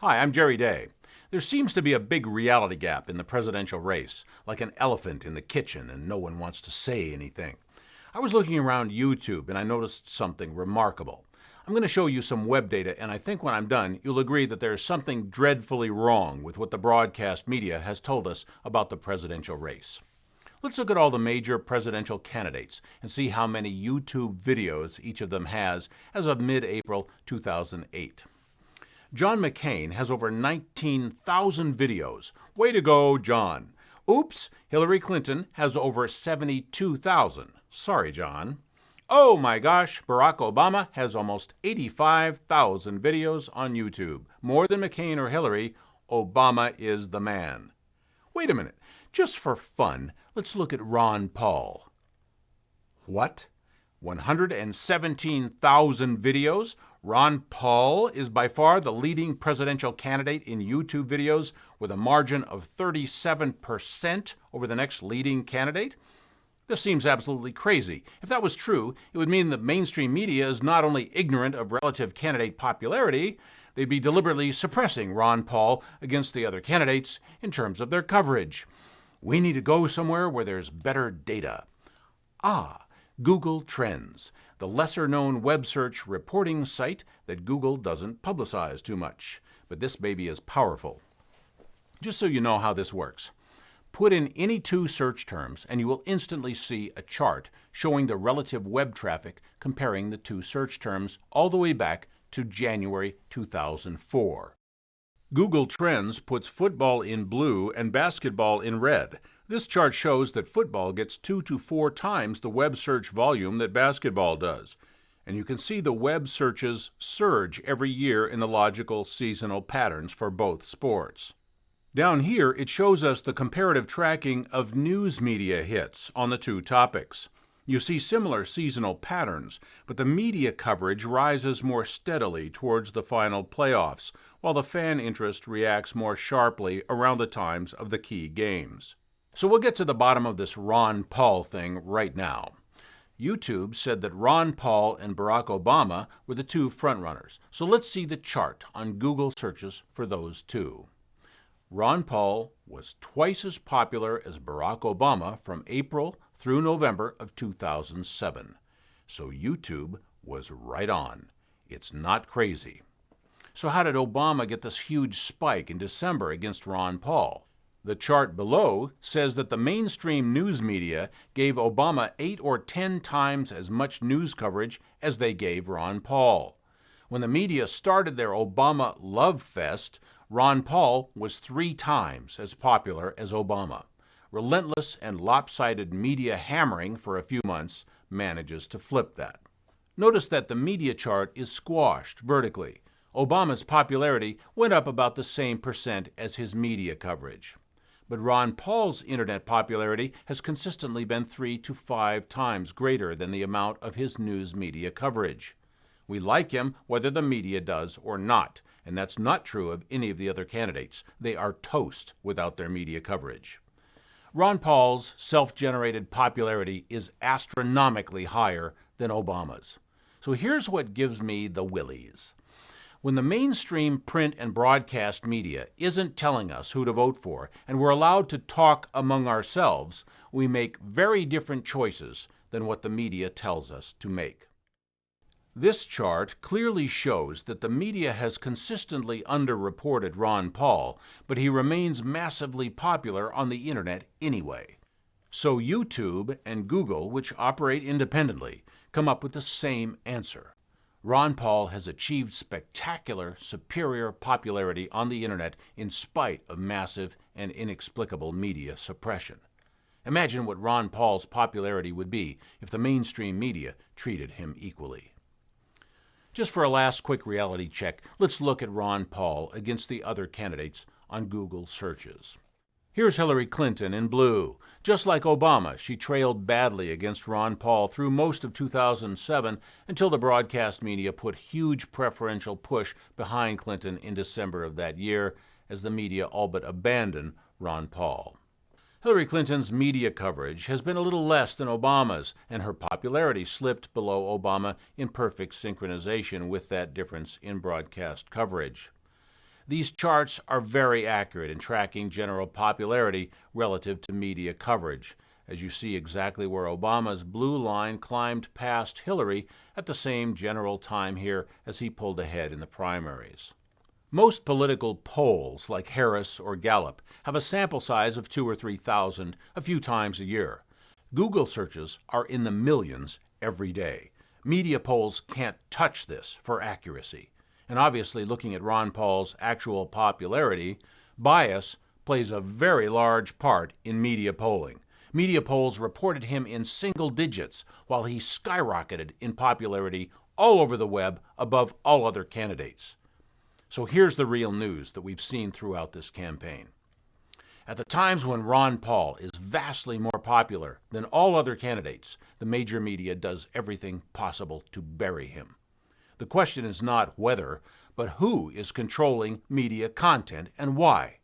Hi, I'm Jerry Day. There seems to be a big reality gap in the presidential race, like an elephant in the kitchen and no one wants to say anything. I was looking around YouTube and I noticed something remarkable. I'm going to show you some web data, and I think when I'm done, you'll agree that there's something dreadfully wrong with what the broadcast media has told us about the presidential race. Let's look at all the major presidential candidates and see how many YouTube videos each of them has as of mid-April 2008. John McCain has over 19,000 videos. Way to go, John. Oops, Hillary Clinton has over 72,000. Sorry, John. Oh my gosh, Barack Obama has almost 85,000 videos on YouTube. More than McCain or Hillary, Obama is the man. Wait a minute. Just for fun, let's look at Ron Paul. What? 117,000 videos? Ron Paul is by far the leading presidential candidate in YouTube videos with a margin of 37% over the next leading candidate? This seems absolutely crazy. If that was true, it would mean that mainstream media is not only ignorant of relative candidate popularity, they'd be deliberately suppressing Ron Paul against the other candidates in terms of their coverage. We need to go somewhere where there's better data. Google Trends, the lesser-known web search reporting site that Google doesn't publicize too much. But this baby is powerful. Just so you know how this works, put in any two search terms and you will instantly see a chart showing the relative web traffic comparing the two search terms all the way back to January 2004. Google Trends puts football in blue and basketball in red. This chart shows that football gets 2 to 4 times the web search volume that basketball does. And you can see the web searches surge every year in the logical seasonal patterns for both sports. Down here, it shows us the comparative tracking of news media hits on the two topics. You see similar seasonal patterns, but the media coverage rises more steadily towards the final playoffs, while the fan interest reacts more sharply around the times of the key games. So we'll get to the bottom of this Ron Paul thing right now. YouTube said that Ron Paul and Barack Obama were the two frontrunners. So let's see the chart on Google searches for those two. Ron Paul was twice as popular as Barack Obama from April through November of 2007. So YouTube was right on. It's not crazy. So how did Obama get this huge spike in December against Ron Paul? The chart below says that the mainstream news media gave Obama 8 or 10 times as much news coverage as they gave Ron Paul. When the media started their Obama love fest, Ron Paul was 3 times as popular as Obama. Relentless and lopsided media hammering for a few months manages to flip that. Notice that the media chart is squashed vertically. Obama's popularity went up about the same percent as his media coverage. But Ron Paul's internet popularity has consistently been 3 to 5 times greater than the amount of his news media coverage. We like him whether the media does or not, and that's not true of any of the other candidates. They are toast without their media coverage. Ron Paul's self-generated popularity is astronomically higher than Obama's. So here's what gives me the willies. When the mainstream print and broadcast media isn't telling us who to vote for, and we're allowed to talk among ourselves, we make very different choices than what the media tells us to make. This chart clearly shows that the media has consistently underreported Ron Paul, but he remains massively popular on the internet anyway. So YouTube and Google, which operate independently, come up with the same answer. Ron Paul has achieved spectacular, superior popularity on the internet in spite of massive and inexplicable media suppression. Imagine what Ron Paul's popularity would be if the mainstream media treated him equally. Just for a last quick reality check, let's look at Ron Paul against the other candidates on Google searches. Here's Hillary Clinton in blue. Just like Obama, she trailed badly against Ron Paul through most of 2007 until the broadcast media put huge preferential push behind Clinton in December of that year as the media all but abandoned Ron Paul. Hillary Clinton's media coverage has been a little less than Obama's, and her popularity slipped below Obama in perfect synchronization with that difference in broadcast coverage. These charts are very accurate in tracking general popularity relative to media coverage, as you see exactly where Obama's blue line climbed past Hillary at the same general time here as he pulled ahead in the primaries. Most political polls, like Harris or Gallup, have a sample size of 2,000 or 3,000 a few times a year. Google searches are in the millions every day. Media polls can't touch this for accuracy. And obviously, looking at Ron Paul's actual popularity, bias plays a very large part in media polling. Media polls reported him in single digits, while he skyrocketed in popularity all over the web above all other candidates. So here's the real news that we've seen throughout this campaign. At the times when Ron Paul is vastly more popular than all other candidates, the major media does everything possible to bury him. The question is not whether, but who is controlling media content and why.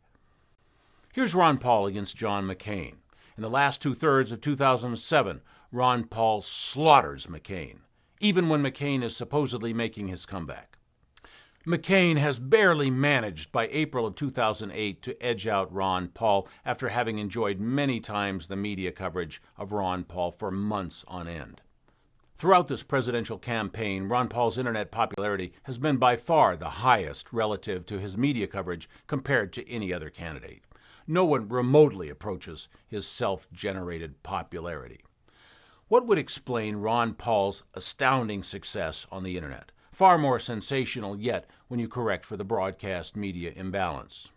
Here's Ron Paul against John McCain. In the last two-thirds of 2007, Ron Paul slaughters McCain, even when McCain is supposedly making his comeback. McCain has barely managed by April of 2008 to edge out Ron Paul after having enjoyed many times the media coverage of Ron Paul for months on end. Throughout this presidential campaign, Ron Paul's internet popularity has been by far the highest relative to his media coverage compared to any other candidate. No one remotely approaches his self-generated popularity. What would explain Ron Paul's astounding success on the internet? Far more sensational yet when you correct for the broadcast media imbalance.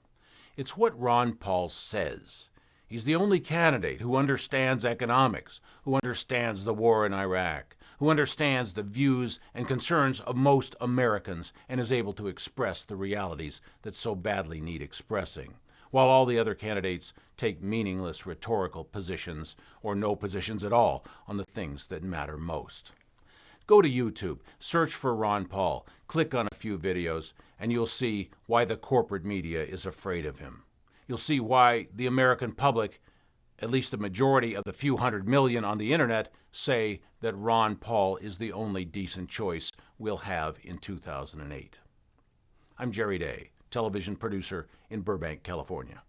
It's what Ron Paul says. He's the only candidate who understands economics, who understands the war in Iraq, who understands the views and concerns of most Americans and is able to express the realities that so badly need expressing, while all the other candidates take meaningless rhetorical positions or no positions at all on the things that matter most. Go to YouTube, search for Ron Paul, click on a few videos, and you'll see why the corporate media is afraid of him. You'll see why the American public, at least a majority of the few 100 million on the internet, say that Ron Paul is the only decent choice we'll have in 2008. I'm Jerry Day, television producer in Burbank, California.